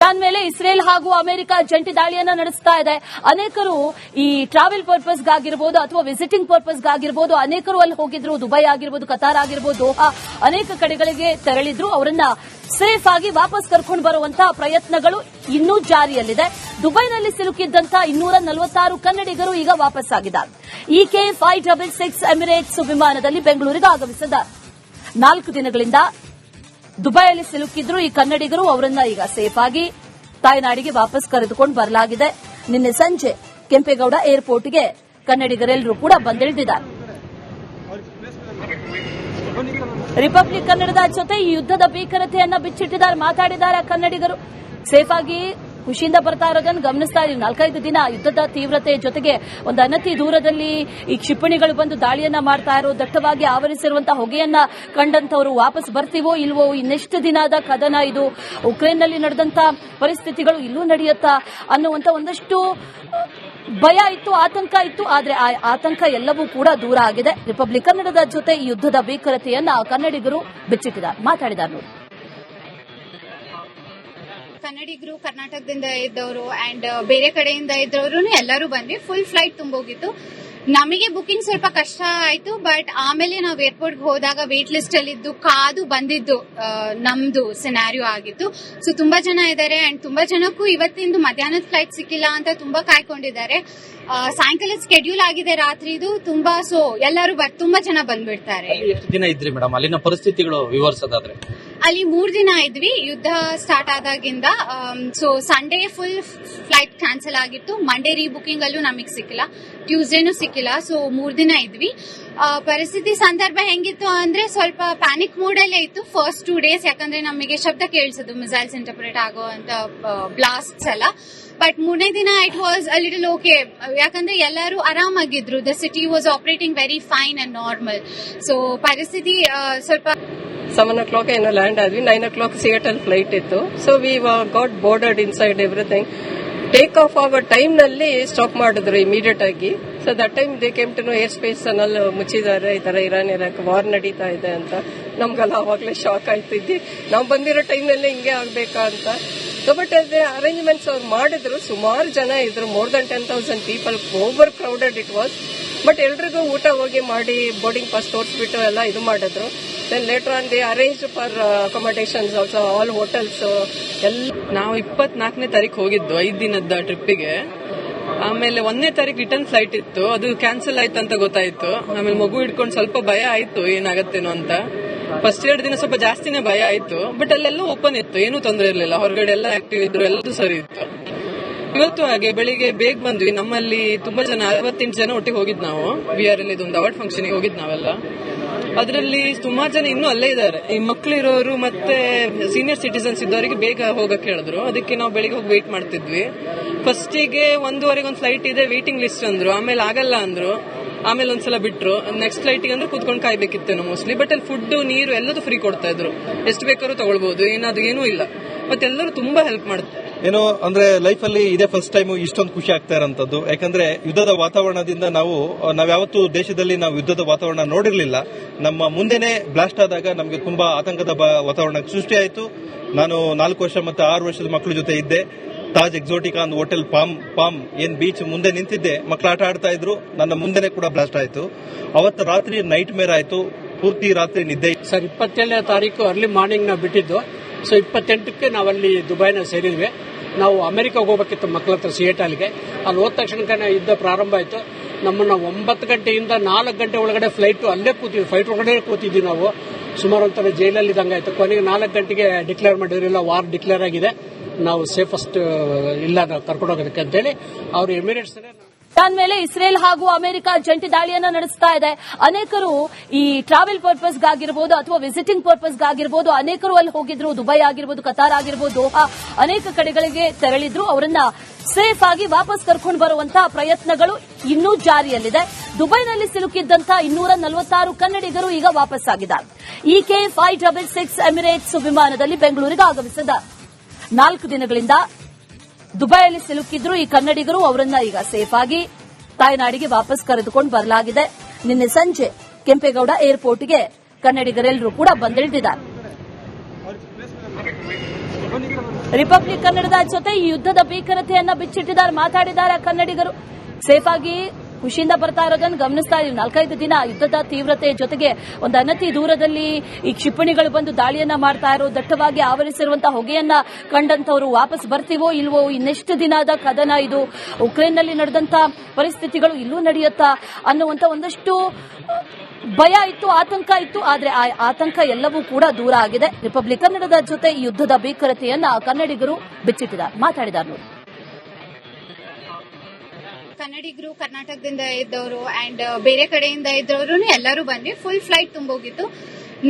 Iran ಮೇಲೆ Israel ಹಾಗೂ America ಜಂಟಿ ದಾಳಿಯನ್ನ ನಡೆಸ್ತಾ ಇದೆ. ಅನೇಕರು ಈ ಟ್ರಾವೆಲ್ ಪರ್ಪಸ್ಗಾಗಿರಬಹುದು ಅಥವಾ ವಿಸಿಟಿಂಗ್ ಪರ್ಪಸ್ಗಾಗಿರಬಹುದು ಅನೇಕರು ಅಲ್ಲಿ ಹೋಗಿದ್ರು. ದುಬೈ ಆಗಿರಬಹುದು, ಕತಾರ್ ಆಗಿರಬಹುದು, ದೋಹಾ ಅನೇಕ ಕಡೆಗಳಿಗೆ ತೆರಳಿದ್ರು. ಅವರನ್ನ ಸೇಫ್ ಆಗಿ ವಾಪಸ್ ಕರ್ಕೊಂಡು ಬರುವಂತಹ ಪ್ರಯತ್ನಗಳು ಇನ್ನೂ ಜಾರಿಯಲ್ಲಿದೆ. ದುಬೈನಲ್ಲಿ ಸಿಲುಕಿದ್ದಂತಹ 246 ಕನ್ನಡಿಗರು ಈಗ ವಾಪಸ್ ಆಗಿದ್ದಾರೆ. EK 566 ಎಮಿರೇಟ್ಸ್ ವಿಮಾನದಲ್ಲಿ ಬೆಂಗಳೂರಿಗೆ ಆಗಮಿಸಿದ್ದಾರೆ. 4 ದಿನಗಳಿಂದ ದುಬೈಯಲ್ಲಿ ಸಿಲುಕಿದ್ರು ಈ ಕನ್ನಡಿಗರು. ಅವರನ್ನ ಈಗ ಸೇಫ್ ಆಗಿ ತಾಯ್ನಾಡಿಗೆ ವಾಪಸ್ ಕರೆದುಕೊಂಡು ಬರಲಾಗಿದೆ. ನಿನ್ನೆ ಸಂಜೆ ಕೆಂಪೇಗೌಡ ಏರ್ಪೋರ್ಟ್ಗೆ ಕನ್ನಡಿಗರೆಲ್ಲರೂ ಕೂಡ ಬಂದಿಳಿದಿದ್ದಾರೆ. ರಿಪಬ್ಲಿಕ್ ಕನ್ನಡದ ಜೊತೆ ಈ ಯುದ್ದದ ಭೀಕರತೆಯನ್ನ ಬಿಚ್ಚಿಟ್ಟಿದ್ದಾರೆ, ಮಾತಾಡಿದ್ದಾರೆ ಕನ್ನಡಿಗರು. ಸೇಫ್ ಆಗಿ ಖುಷಿಯಿಂದ ಬರ್ತಾ ಇರೋದನ್ನು ಗಮನಿಸ್ತಾ ಇದ್ದೀವಿ. 4-5 ದಿನ ಯುದ್ದದ ತೀವ್ರತೆ ಜೊತೆಗೆ ಒಂದು ಅನತಿ ದೂರದಲ್ಲಿ ಈ ಕ್ಷಿಪಣಿಗಳು ಬಂದು ದಾಳಿಯನ್ನ ಮಾಡ್ತಾ ಇರೋ, ದಟ್ಟವಾಗಿ ಆವರಿಸಿರುವಂತಹ ಹೊಗೆಯನ್ನ ಕಂಡಂತವರು ವಾಪಸ್ ಬರ್ತೀವೋ ಇಲ್ವೋ, ಇನ್ನೆಷ್ಟು ದಿನದ ಕದನ ಇದು, ಉಕ್ರೇನ್ನಲ್ಲಿ ನಡೆದಂತ ಪರಿಸ್ಥಿತಿಗಳು ಇಲ್ಲೂ ನಡೆಯುತ್ತಾ ಅನ್ನುವಂತ ಒಂದಷ್ಟು ಭಯ ಇತ್ತು, ಆತಂಕ ಇತ್ತು. ಆದರೆ ಆ ಆತಂಕ ಎಲ್ಲವೂ ಕೂಡ ದೂರ ಆಗಿದೆ. ರಿಪಬ್ಲಿಕ್ ಕನ್ನಡದ ಜೊತೆ ಈ ಯುದ್ದದ ಭೀಕರತೆಯನ್ನ ಕನ್ನಡಿಗರು ಬಿಚ್ಚಿಟ್ಟಿದ್ದಾರೆ, ಮಾತಾಡಿದ್ದಾರೆ ನೋಡಿ. ಕನ್ನಡಿಗರು ಕರ್ನಾಟಕದಿಂದ ಇದ್ದವರು ಅಂಡ್ ಬೇರೆ ಕಡೆಯಿಂದ ಇದ್ದವರು ಎಲ್ಲರೂ ಬಂದ್ವಿ. ಫುಲ್ ಫ್ಲೈಟ್ ತುಂಬೋಗಿತ್ತು. ನಮಗೆ ಬುಕಿಂಗ್ ಸ್ವಲ್ಪ ಕಷ್ಟ ಆಯ್ತು, ಬಟ್ ಆಮೇಲೆ ನಾವು ಏರ್ಪೋರ್ಟ್ಗೆ ಹೋದಾಗ ವೇಟ್ ಲಿಸ್ಟ್ ಅಲ್ಲಿ ಇದ್ದು ಕಾದು ಬಂದಿದ್ದು ನಮ್ದು ಸಿನಾರಿಯೋ ಆಗಿತ್ತು. ಸೊ ತುಂಬಾ ಜನ ಇದ್ದಾರೆ ಅಂಡ್ ತುಂಬಾ ಜನಕ್ಕೂ ಇವತ್ತಿಂದು ಮಧ್ಯಾಹ್ನದ ಫ್ಲೈಟ್ ಸಿಕ್ಕಿಲ್ಲ ಅಂತ ತುಂಬಾ ಕಾಯ್ಕೊಂಡಿದ್ದಾರೆ. ಸಾಯಂಕಾಲದ ಸ್ಕೆಡ್ಯೂಲ್ ಆಗಿದೆ ರಾತ್ರಿದು ತುಂಬಾ. ಸೊ ಎಲ್ಲರೂ ತುಂಬಾ ಜನ ಬಂದ್ಬಿಡ್ತಾರೆ. ಎಷ್ಟು ದಿನ ಇದ್ರಿ ಮೇಡಮ್? ಅಲ್ಲಿನ ಪರಿಸ್ಥಿತಿಗಳು ವಿವರಿಸೋದಾದ್ರೆ ಅಲ್ಲಿ 3 ದಿನ ಇದ್ವಿ ಯುದ್ಧ ಸ್ಟಾರ್ಟ್ ಆದಾಗಿಂದ. So Sunday full flight cancel ಆಗಿತ್ತು. ಮಂಡೇ ರೀಬುಕಿಂಗ್ ಅಲ್ಲೂ ನಮಗೆ ಸಿಕ್ಕಿಲ್ಲ, ಟ್ಯೂಸ್ಡೇನೂ ಸಿಕ್ಕಿಲ್ಲ. ಸೊ 3 ದಿನ ಇದ್ವಿ. ಪರಿಸ್ಥಿತಿ ಸಂದರ್ಭ ಹೆಂಗಿತ್ತು ಅಂದ್ರೆ ಸ್ವಲ್ಪ ಪ್ಯಾನಿಕ್ ಮೂಡ್ ಅಲ್ಲೇ ಇತ್ತು ಫಸ್ಟ್ 2 ಡೇಸ್. ಯಾಕಂದ್ರೆ ನಮಗೆ ಶಬ್ದ ಕೇಳಿಸೋದು, ಮಿಸೈಲ್ಸ್ ಇಂಟರ್ಪ್ರೇಟ್ ಆಗೋ ಅಂತ ಬ್ಲಾಸ್ಟ್ಸ್ ಎಲ್ಲ. ಬಟ್ 3ನೇ ದಿನ it was a little okay, ಯಾಕಂದ್ರೆ ಎಲ್ಲರೂ ಆರಾಮಾಗಿದ್ರು. The city was operating very fine and normal. So ಪರಿಸ್ಥಿತಿ ಸ್ವಲ್ಪ 7 o'clock ಏನೋ ಲ್ಯಾಂಡ್ ಆದ್ವಿ. 9 o'clock ಸಿಯೇಟಲ್ ಫ್ಲೈಟ್ ಇತ್ತು. So we got boarded inside everything. Take off ಆಗೋ ಟೈಮ್ ನಲ್ಲಿ ಸ್ಟಾಪ್ ಮಾಡಿದ್ರು ಇಮಿಡಿಯೇಟ್ ಆಗಿ. So that time they came to know air space ಅನ್ನಲ್ಲಿ ಮುಚ್ಚಿದ್ದಾರೆ, ಈ ತರ ಇರಾನ್ ಇರಾಕ್ ವಾರ್ ನಡೀತಾ ಇದೆ ಅಂತ. ನಮ್ಗೆಲ್ಲ ಅವಾಗಲೇ ಶಾಕ್ ಆಯ್ತಿದ್ವಿ, ನಾವು ಬಂದಿರೋ ಟೈಮ್ ನಲ್ಲಿ ಹಿಂಗೆ ಆಗ್ಬೇಕಾ ಅಂತ. ಸೊ ಬಟ್ ಅದೇ ಅರೇಂಜ್ಮೆಂಟ್ಸ್ ಅವ್ರು ಮಾಡಿದ್ರು. ಸುಮಾರು ಜನ ಇದ್ರು, more than 10,000 people. Over crowded it was. But ಎಲ್ರಿಗೂ ಊಟ ಹೋಗಿ ಮಾಡಿ ಬೋರ್ಡಿಂಗ್ ಪಾಸ್ ತೋರಿಸ್ಬಿಟ್ಟು ಎಲ್ಲ ಇದು ಮಾಡಿದ್ರು. Then later on they arranged for accommodations also, all hotels. ನಾವು 24ನೇ ತಾರೀಕು ಹೋಗಿದ್ದು 5 ದಿನದ ಟ್ರಿಪ್ಪಿಗೆ. ಆಮೇಲೆ 1ನೇ ತಾರೀಕು ರಿಟರ್ನ್ ಫ್ಲೈಟ್ ಇತ್ತು, ಅದು ಕ್ಯಾನ್ಸಲ್ ಆಯ್ತು ಅಂತ ಗೊತ್ತಾಯ್ತು. ಆಮೇಲೆ ಮಗು ಹಿಡ್ಕೊಂಡು ಸ್ವಲ್ಪ ಭಯ ಆಯ್ತು ಏನಾಗತ್ತೇನೋ ಅಂತ. ಫಸ್ಟ್ 2 ದಿನ ಸ್ವಲ್ಪ ಜಾಸ್ತಿನೇ ಭಯ ಆಯ್ತು. ಬಟ್ ಅಲ್ಲೆಲ್ಲ ಓಪನ್ ಇತ್ತು, ಏನೂ ತೊಂದರೆ ಇರಲಿಲ್ಲ. ಹೊರಗಡೆ ಎಲ್ಲ ಆಕ್ಟಿವ್ ಇದ್ರು, ಎಲ್ಲದೂ ಸರಿ ಇತ್ತು. ಇವತ್ತು ಹಾಗೆ ಬೆಳಿಗ್ಗೆ ಬೇಗ ಬಂದ್ವಿ. ನಮ್ಮಲ್ಲಿ ತುಂಬಾ ಜನ 68 ಜನ ಒಟ್ಟಿಗೆ ಹೋಗಿದ್ ನಾವು. VRL ಇದೊಂದು ಅವಾರ್ಡ್ ಫಂಕ್ಷನ್ಗೆ ಹೋಗಿದ್ ನಾವೆಲ್ಲ. ಅದರಲ್ಲಿ ಸುಮಾರು ಜನ ಇನ್ನೂ ಅಲ್ಲೇ ಇದ್ದಾರೆ. ಈ ಮಕ್ಳು ಇರೋರು ಮತ್ತೆ ಸೀನಿಯರ್ ಸಿಟಿಸನ್ಸ್ ಇದ್ದವರಿಗೆ ಬೇಗ ಹೋಗಕ್ಕೆ ಹೇಳಿದ್ರು. ಅದಕ್ಕೆ ನಾವು ಬೆಳಿಗ್ಗೆ ಹೋಗಿ ವೇಟ್ ಮಾಡ್ತಿದ್ವಿ. ಫಸ್ಟಿಗೆ 1:15 ಒಂದು ಫ್ಲೈಟ್ ಇದೆ, ವೇಟಿಂಗ್ ಲಿಸ್ಟ್ ಅಂದ್ರು. ಆಮೇಲೆ ಆಗಲ್ಲ ಅಂದ್ರು. ಆಮೇಲೆ ಒಂದ್ಸಲ ಬಿಟ್ರು. ನೆಕ್ಸ್ಟ್ ಫ್ಲೈಟಿಗೆ ಅಂದ್ರೆ ಕೂತ್ಕೊಂಡು ಕಾಯ್ಬೇಕಿತ್ತೇನೋ ಮೋಸ್ಟ್ಲಿ. ಬಟ್ ಅಲ್ಲಿ ಫುಡ್, ನೀರು ಎಲ್ಲದೂ ಫ್ರೀ ಕೊಡ್ತಾ ಇದ್ರು. ಎಷ್ಟು ಬೇಕಾದ್ರೂ ತಗೊಳ್ಬಹುದು, ಏನೂ ಇಲ್ಲ. ಮತ್ತೆ ಎಲ್ಲರೂ ತುಂಬಾ ಹೆಲ್ಪ್ ಮಾಡ್ತಾರೆ. ಏನೋ ಅಂದ್ರೆ ಲೈಫ್ ಅಲ್ಲಿ ಇದೇ ಫಸ್ಟ್ ಟೈಮ್ ಇಷ್ಟೊಂದು ಖುಷಿ ಆಗ್ತಾ ಇರೋಂಥದ್ದು. ಯಾಕಂದ್ರೆ ಯುದ್ಧದ ವಾತಾವರಣದಿಂದ ನಾವ್ಯಾವತ್ತೂ ದೇಶದಲ್ಲಿ ನಾವು ಯುದ್ಧದ ವಾತಾವರಣ ನೋಡಿರ್ಲಿಲ್ಲ. ನಮ್ಮ ಮುಂದೆನೆ ಬ್ಲಾಸ್ಟ್ ಆದಾಗ ನಮಗೆ ತುಂಬಾ ಆತಂಕದ ವಾತಾವರಣ ಸೃಷ್ಟಿ ಆಯಿತು. ನಾನು 4 ವರ್ಷ ಮತ್ತೆ 6 ವರ್ಷದ ಮಕ್ಕಳ ಜೊತೆ ಇದ್ದೆ. ತಾಜ್ ಎಕ್ಸೋಟಿಕಾ ಒಂದು ಹೋಟೆಲ್ ಪಾಮ್ ಏನ್ ಬೀಚ್ ಮುಂದೆ ನಿಂತಿದ್ದೆ. ಮಕ್ಕಳು ಆಟ ಆಡ್ತಾ ಇದ್ರು. ನನ್ನ ಮುಂದೆನೆ ಕೂಡ ಬ್ಲಾಸ್ಟ್ ಆಯ್ತು. ಅವತ್ತು ರಾತ್ರಿ ನೈಟ್ ಮೇರ್ ಆಯ್ತು, ಪೂರ್ತಿ ರಾತ್ರಿ ನಿದ್ದೆ. ಸರ್ 27ನೇ ತಾರೀಕು ಅರ್ಲಿ ಮಾರ್ನಿಂಗ್ ನಾವು ಬಿಟ್ಟಿದ್ದು. ಸೊ 28ಕ್ಕೆ ನಾವಲ್ಲಿ ದುಬೈನ ಸೇರಿದ್ವಿ. ನಾವು ಅಮೆರಿಕಾಗೆ ಹೋಗ್ಬೇಕಿತ್ತು ಮಕ್ಕಳ ಹತ್ರ, ಸಿಯೇಟಲ್ಗೆ. ಅಲ್ಲಿ ಹೋದ ತಕ್ಷಣ ಯುದ್ಧ ಪ್ರಾರಂಭ ಆಯಿತು. ನಮ್ಮನ್ನ 9 ಗಂಟೆಯಿಂದ 4 ಗಂಟೆ ಒಳಗಡೆ ಫ್ಲೈಟ್ ಅಲ್ಲೇ ಕೂತಿದ್ವಿ. ಫ್ಲೈಟ್ ಒಳಗಡೆ ಕೂತಿದ್ವಿ ನಾವು. ಸುಮಾರು ಒಂಥರ ಜೈಲಲ್ಲಿ ಇದ್ದಂಗಾಯ್ತು. ಕೊನೆಗೆ 4 ಗಂಟೆಗೆ ಡಿಕ್ಲೇರ್ ಮಾಡಿರಲಿಲ್ಲ, ವಾರ್ ಡಿಕ್ಲೇರ್ ಆಗಿದೆ, ನಾವು ಸೇಫೆಸ್ಟ್ ಇಲ್ಲ ಕರ್ಕೊಂಡು ಹೋಗೋದಕ್ಕೆ ಅಂತೇಳಿ ಅವರು ಎಮಿರೇಟ್ಸ್ ಇರಾನ್ ಮೇಲೆ ಇಸ್ರೇಲ್ ಹಾಗೂ ಅಮೆರಿಕ ಜಂಟಿ ದಾಳಿಯನ್ನ ನಡೆಸ್ತಾ ಇದೆ. ಅನೇಕರು ಈ ಟ್ರಾವೆಲ್ ಪರ್ಪಸ್ಗಾಗಿರಬಹುದು ಅಥವಾ ವಿಸಿಟಿಂಗ್ ಪರ್ಪಸ್ಗಾಗಿರಬಹುದು ಅನೇಕರು ಅಲ್ಲಿ ಹೋಗಿದ್ರು. ದುಬೈ ಆಗಿರಬಹುದು, ಕತಾರ್ ಆಗಿರಬಹುದು, ದೋಹಾ ಅನೇಕ ಕಡೆಗಳಿಗೆ ತೆರಳಿದ್ರು. ಅವರನ್ನ ಸೇಫ್ ಆಗಿ ವಾಪಸ್ ಕರ್ಕೊಂಡು ಬರುವಂತಹ ಪ್ರಯತ್ನಗಳು ಇನ್ನೂ ಜಾರಿಯಲ್ಲಿದೆ. ದುಬೈನಲ್ಲಿ ಸಿಲುಕಿದ್ದಂತಹ 246 ಕನ್ನಡಿಗರು ಈಗ ವಾಪಸ್ ಆಗಿದ್ದಾರೆ. EK 566 ಎಮಿರೇಟ್ಸ್ ವಿಮಾನದಲ್ಲಿ ಬೆಂಗಳೂರಿಗೆ ಆಗಮಿಸಿದ್ದಾರೆ. 4 ದಿನಗಳಿಂದ ದುಬೈಯಲ್ಲಿ ಸಿಲುಕಿದ್ರು ಈ ಕನ್ನಡಿಗರು. ಅವರನ್ನ ಈಗ ಸೇಫ್ ಆಗಿ ತಾಯ್ನಾಡಿಗೆ ವಾಪಸ್ ಕರೆದುಕೊಂಡು ಬರಲಾಗಿದೆ. ನಿನ್ನೆ ಸಂಜೆ ಕೆಂಪೇಗೌಡ ಏರ್ಪೋರ್ಟ್ಗೆ ಕನ್ನಡಿಗರೆಲ್ಲರೂ ಕೂಡ ಬಂದಿಳಿದಿದ್ದಾರೆ. ರಿಪಬ್ಲಿಕ್ ಕನ್ನಡದ ಜೊತೆ ಈ ಯುದ್ಧದ ಭೀಕರತೆಯನ್ನ ಬಿಚ್ಚಿಟ್ಟಿದ್ದಾರೆ, ಮಾತಾಡಿದ್ದಾರೆ ಕನ್ನಡಿಗರು. ಸೇಫ್ ಆಗಿ ಖುಷಿಯಿಂದ ಬರ್ತಾ ಇರೋದನ್ನು ಗಮನಿಸ್ತಾ ಇದೀವಿ. 4-5 ದಿನ ಯುದ್ಧದ ತೀವ್ರತೆ ಜೊತೆಗೆ ಒಂದು ಅನತಿ ದೂರದಲ್ಲಿ ಈ ಕ್ಷಿಪಣಿಗಳು ಬಂದು ದಾಳಿಯನ್ನ ಮಾಡ್ತಾ ಇರೋ, ದಟ್ಟವಾಗಿ ಆವರಿಸಿರುವಂತಹ ಹೊಗೆಯನ್ನ ಕಂಡಂತವರು ವಾಪಸ್ ಬರ್ತೀವೋ ಇಲ್ವೋ, ಇನ್ನೆಷ್ಟು ದಿನದ ಕದನ ಇದು, ಉಕ್ರೇನ್ನಲ್ಲಿ ನಡೆದಂತ ಪರಿಸ್ಥಿತಿಗಳು ಇಲ್ಲೂ ನಡೆಯುತ್ತಾ ಅನ್ನುವಂತ ಒಂದಷ್ಟು ಭಯ ಇತ್ತು, ಆತಂಕ ಇತ್ತು. ಆದ್ರೆ ಆ ಆತಂಕ ಎಲ್ಲವೂ ಕೂಡ ದೂರ ಆಗಿದೆ. ರಿಪಬ್ಲಿಕ್ ಕನ್ನಡದ ಜೊತೆ ಈ ಯುದ್ಧದ ಭೀಕರತೆಯನ್ನ ಕನ್ನಡಿಗರು ಬಿಚ್ಚಿಟ್ಟಿದ್ದಾರೆ, ಮಾತಾಡಿದ್ದಾರೆ ನೋಡಿ. ಕನ್ನಡಿಗರು, ಕರ್ನಾಟಕದಿಂದ ಇದ್ದವರು ಅಂಡ್ ಬೇರೆ ಕಡೆಯಿಂದ ಇದ್ದವರು ಎಲ್ಲರೂ ಬಂದ್ವಿ. ಫುಲ್ ಫ್ಲೈಟ್ ತುಂಬೋಗಿತ್ತು.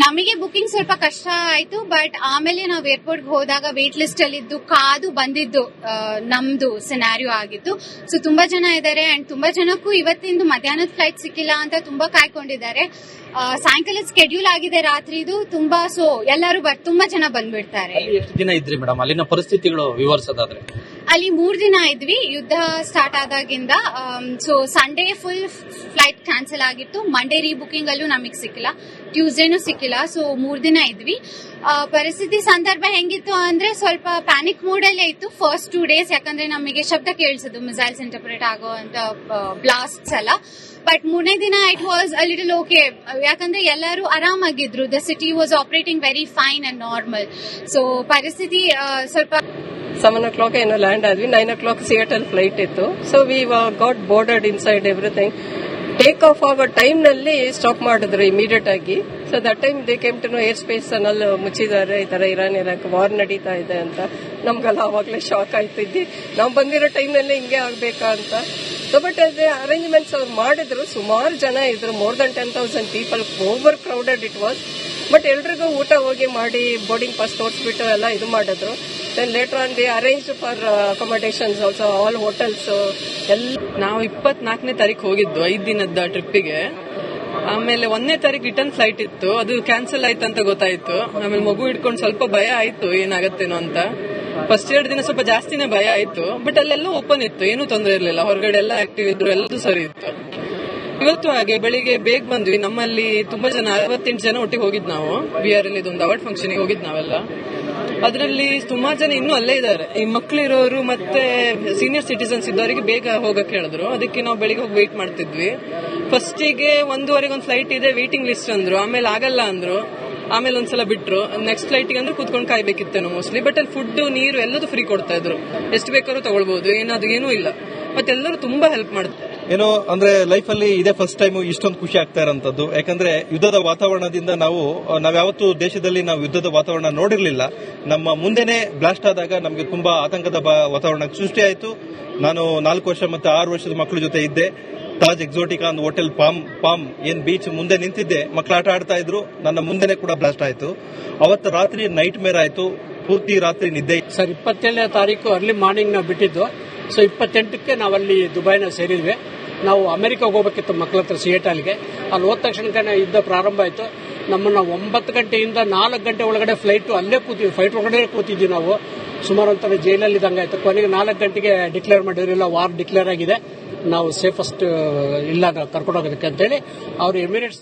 ನಮಗೆ ಬುಕಿಂಗ್ ಸ್ವಲ್ಪ ಕಷ್ಟ ಆಯ್ತು, ಬಟ್ ಆಮೇಲೆ ನಾವು ಏರ್ಪೋರ್ಟ್ಗೆ ಹೋದಾಗ ವೇಟ್ ಲಿಸ್ಟ್ ಅಲ್ಲಿ ಇದ್ದು ಕಾದು ಬಂದಿದ್ದು ನಮ್ದು ಸಿನಾರಿಯೋ ಆಗಿತ್ತು. ಸೊ ತುಂಬಾ ಜನ ಇದ್ದಾರೆ ಅಂಡ್ ತುಂಬಾ ಜನಕ್ಕೂ ಇವತ್ತಿಂದು ಮಧ್ಯಾಹ್ನದ ಫ್ಲೈಟ್ ಸಿಕ್ಕಿಲ್ಲ ಅಂತ ತುಂಬಾ ಕಾಯ್ಕೊಂಡಿದ್ದಾರೆ. ಸಾಯಂಕಾಲ ಸ್ಕೆಡ್ಯೂಲ್ ಆಗಿದೆ ರಾತ್ರಿದು ತುಂಬಾ. ಸೊ ಎಲ್ಲರೂ ತುಂಬಾ ಜನ ಬಂದ್ಬಿಡ್ತಾರೆ. ಎಷ್ಟು ದಿನ ಇದ್ರಿ ಮೇಡಮ್? ಅಲ್ಲಿನ ಪರಿಸ್ಥಿತಿಗಳು ವಿವರಿಸೋದಾದ್ರೆ ಅಲ್ಲಿ 3 ದಿನ ಇದ್ವಿ ಯುದ್ಧ ಸ್ಟಾರ್ಟ್ ಆದಾಗಿಂದ. So Sunday full flight cancel ಆಗಿತ್ತು. ಮಂಡೇ ರೀಬುಕಿಂಗ್ ಅಲ್ಲೂ ನಮಗ್ ಸಿಕ್ಕಿಲ್ಲ, ಟ್ಯೂಸ್ಡೇನೂ ಸಿಕ್ಕಿಲ್ಲ. ಸೊ 3 ದಿನ ಇದ್ವಿ. ಪರಿಸ್ಥಿತಿ ಸಂದರ್ಭ ಹೆಂಗಿತ್ತು ಅಂದ್ರೆ ಸ್ವಲ್ಪ ಪ್ಯಾನಿಕ್ ಮೂಡ್ ಅಲ್ಲೇ ಇತ್ತು ಫಸ್ಟ್ 2 days. ಯಾಕಂದ್ರೆ ನಮಗೆ ಶಬ್ದ ಕೇಳಿಸಿದ್ದು, ಮಿಸೈಲ್ಸ್ ಇಂಟರ್ಪ್ರೇಟ್ ಆಗೋ ಅಂತ ಬ್ಲಾಸ್ಟ್ಸ್ ಎಲ್ಲ. ಬಟ್ 3ನೇ ದಿನ it was a little okay, ಯಾಕಂದ್ರೆ ಎಲ್ಲರೂ ಆರಾಮಾಗಿದ್ರು. The city was operating very fine and normal. So ಪರಿಸ್ಥಿತಿ ಸ್ವಲ್ಪ 7 o'clock ಏನೋ ಲ್ಯಾಂಡ್ ಆದ್ವಿ. 9 o'clock ಸಿಯಾಟಲ್ ಫ್ಲೈಟ್ ಇತ್ತು. So we got boarded inside everything. Take off ಆಗೋ ಟೈಮ್ ನಲ್ಲಿ ಸ್ಟಾಪ್ ಮಾಡಿದ್ರು ಇಮಿಡಿಯೇಟ್ ಆಗಿ. So that time they came to know air space ನಲ್ಲಿ ಮುಚ್ಚಿದ್ದಾರೆ, ಈ ತರ ಇರಾನ್ ಇರಾಕ್ ವಾರ್ ನಡೀತಾ ಇದೆ ಅಂತ. ನಮ್ಗೆಲ್ಲ ಅವಾಗಲೇ ಶಾಕ್ ಆಯ್ತಿದ್ದಿ, ನಾವು ಬಂದಿರೋ ಟೈಮ್ ನಲ್ಲಿ ಹಿಂಗೆ ಆಗ್ಬೇಕಾ ಅಂತ. ಸೊ ಬಟ್ ಅದೇ ಅರೇಂಜ್ಮೆಂಟ್ಸ್ ಅವ್ರು ಮಾಡಿದ್ರು. ಸುಮಾರು ಜನ ಇದ್ರು, more than 10,000 people. Over crowded it was. But ಎಲ್ರಿಗೂ ಊಟ ಹೋಗಿ ಮಾಡಿ ಬೋರ್ಡಿಂಗ್ ಪಾಸ್ ತೋರಿಸ್ಬಿಟ್ಟು ಎಲ್ಲ ಇದು ಮಾಡಿದ್ರು. Then later on they arrange for accommodations also, all hotels ಎಲ್ಲ. ನಾವು 24ನೇ ತಾರೀಕು ಹೋಗಿದ್ದು 5 ದಿನದ ಟ್ರಿಪ್ಪಿಗೆ. ಆಮೇಲೆ 1ನೇ ತಾರೀಕು ರಿಟರ್ನ್ ಫ್ಲೈಟ್ ಇತ್ತು, ಅದು ಕ್ಯಾನ್ಸಲ್ ಆಯ್ತು ಅಂತ ಗೊತ್ತಾಯ್ತು. ಆಮೇಲೆ ಮಗು ಹಿಡ್ಕೊಂಡು ಸ್ವಲ್ಪ ಭಯ ಆಯ್ತು ಏನಾಗತ್ತೇನೋ ಅಂತ. ಫಸ್ಟ್ 2 ದಿನ ಸ್ವಲ್ಪ ಜಾಸ್ತಿನೇ ಭಯ ಆಯ್ತು. ಬಟ್ ಅಲ್ಲೆಲ್ಲ ಓಪನ್ ಇತ್ತು, ಏನೂ ತೊಂದರೆ ಇರಲಿಲ್ಲ. ಹೊರಗಡೆ ಎಲ್ಲ ಆಕ್ಟಿವ್ ಇದ್ರು, ಎಲ್ಲದೂ ಸರಿ ಇತ್ತು. ಇವತ್ತು ಹಾಗೆ ಬೆಳಿಗ್ಗೆ ಬೇಗ ಬಂದ್ವಿ. ನಮ್ಮಲ್ಲಿ ತುಂಬಾ ಜನ 68 ಜನ ಒಟ್ಟಿಗೆ ಹೋಗಿದ್ ನಾವು. BR ಅಲ್ಲಿ ಇದೊಂದು ಅವಾರ್ಡ್ ಫಂಕ್ಷನ್ ಹೋಗಿದ್ ನಾವೆಲ್ಲ. ಅದರಲ್ಲಿ ಸುಮಾರು ಜನ ಇನ್ನೂ ಅಲ್ಲೇ ಇದ್ದಾರೆ. ಈ ಮಕ್ಳು ಇರೋರು ಮತ್ತೆ ಸೀನಿಯರ್ ಸಿಟಿಸನ್ಸ್ ಇದ್ದವರಿಗೆ ಬೇಗ ಹೋಗಕ್ಕೆ ಹೇಳಿದ್ರು. ಅದಕ್ಕೆ ನಾವು ಬೆಳಿಗ್ಗೆ ಹೋಗಿ ವೇಟ್ ಮಾಡ್ತಿದ್ವಿ. ಫಸ್ಟಿಗೆ 1:15 ಒಂದು ಫ್ಲೈಟ್ ಇದೆ, ವೇಟಿಂಗ್ ಲಿಸ್ಟ್ ಅಂದ್ರು. ಆಮೇಲೆ ಆಗಲ್ಲ ಅಂದ್ರು. ಆಮೇಲೆ ಒಂದ್ಸಲ ಬಿಟ್ರು. ನೆಕ್ಸ್ಟ್ ಫ್ಲೈಟ್ಗೆ ಅಂದ್ರೆ ಕೂತ್ಕೊಂಡು ಕಾಯ್ಬೇಕಿತ್ತೇನೋ ಮೋಸ್ಟ್ಲಿ. ಬಟ್ ಅಲ್ಲಿ ಫುಡ್, ನೀರು ಎಲ್ಲದೂ ಫ್ರೀ ಕೊಡ್ತಾ ಇದ್ರು. ಎಷ್ಟು ಬೇಕಾದ್ರೂ ತಗೊಳ್ಬಹುದು, ಏನೂ ಇಲ್ಲ. ಮತ್ತೆ ಎಲ್ಲರೂ ತುಂಬಾ ಹೆಲ್ಪ್ ಮಾಡ್ತಾರೆ. ಏನೋ ಅಂದ್ರೆ ಲೈಫ್ ಅಲ್ಲಿ ಇದೇ ಫಸ್ಟ್ ಟೈಮ್ ಇಷ್ಟೊಂದು ಖುಷಿ ಆಗ್ತಾ ಇರೋಂಥದ್ದು. ಯಾಕಂದ್ರೆ ಯುದ್ಧದ ವಾತಾವರಣದಿಂದ ನಾವ್ಯಾವತ್ತೂ ದೇಶದಲ್ಲಿ ನಾವು ಯುದ್ಧದ ವಾತಾವರಣ ನೋಡಿರ್ಲಿಲ್ಲ. ನಮ್ಮ ಮುಂದೆನೆ ಬ್ಲಾಸ್ಟ್ ಆದಾಗ ನಮಗೆ ತುಂಬಾ ಆತಂಕದ ವಾತಾವರಣ ಸೃಷ್ಟಿಯಾಯಿತು. ನಾನು 4 ವರ್ಷ ಮತ್ತೆ 6 ವರ್ಷದ ಮಕ್ಕಳ ಜೊತೆ ಇದ್ದೆ. ತಾಜ್ ಎಕ್ಸೋಟಿಕಾ ಒಂದು ಹೋಟೆಲ್ ಪಾಮ್ ಏನ್ ಬೀಚ್ ಮುಂದೆ ನಿಂತಿದ್ದೆ. ಮಕ್ಕಳು ಆಟ ಆಡ್ತಾ ಇದ್ರು, ನನ್ನ ಮುಂದೆನೆ ಕೂಡ ಬ್ಲಾಸ್ಟ್ ಆಯ್ತು. ಅವತ್ತು ರಾತ್ರಿ ನೈಟ್ ಮೇರ್ ಆಯ್ತು, ಪೂರ್ತಿ ರಾತ್ರಿ ನಿದ್ದೆ. ಸರ್ 27ನೇ ತಾರೀಕು ಅರ್ಲಿ ಮಾರ್ನಿಂಗ್ ನಾವು ಬಿಟ್ಟಿದ್ದು. ಸೊ 28ಕ್ಕೆ ನಾವಲ್ಲಿ ದುಬೈನ ಸೇರಿದ್ವಿ. ನಾವು ಅಮೆರಿಕಾಗೆ ಹೋಗ್ಬೇಕಿತ್ತು ಮಕ್ಕಳ ಹತ್ರ, ಸಿಯಾಟಲ್ಗೆ. ಅಲ್ಲಿ ಹೋದ ತಕ್ಷಣ ಯುದ್ಧ ಪ್ರಾರಂಭ ಆಯಿತು. ನಮ್ಮನ್ನ 9 ಗಂಟೆಯಿಂದ 4 ಗಂಟೆ ಒಳಗಡೆ ಫ್ಲೈಟ್ ಅಲ್ಲೇ ಕೂತಿದ್ವಿ, ಫ್ಲೈಟ್ ಒಳಗಡೆ ಕೂತಿದ್ವಿ ನಾವು. ಸುಮಾರು ಒಂಥರ ಜೈಲಲ್ಲಿ ಇದ್ದಂಗೆ ಆಯ್ತು. ಕೊನೆಗೆ 4 ಗಂಟೆಗೆ ಡಿಕ್ಲೇರ್ ಮಾಡಿರಲಿಲ್ಲ, ವಾರ್ ಡಿಕ್ಲೇರ್ ಆಗಿದೆ, ನಾವು ಸೇಫೆಸ್ಟ್ ಇಲ್ಲ ಕರ್ಕೊಂಡು ಹೋಗೋದಕ್ಕೆ ಅಂತೇಳಿ ಅವ್ರು ಎಮಿರೇಟ್ಸ್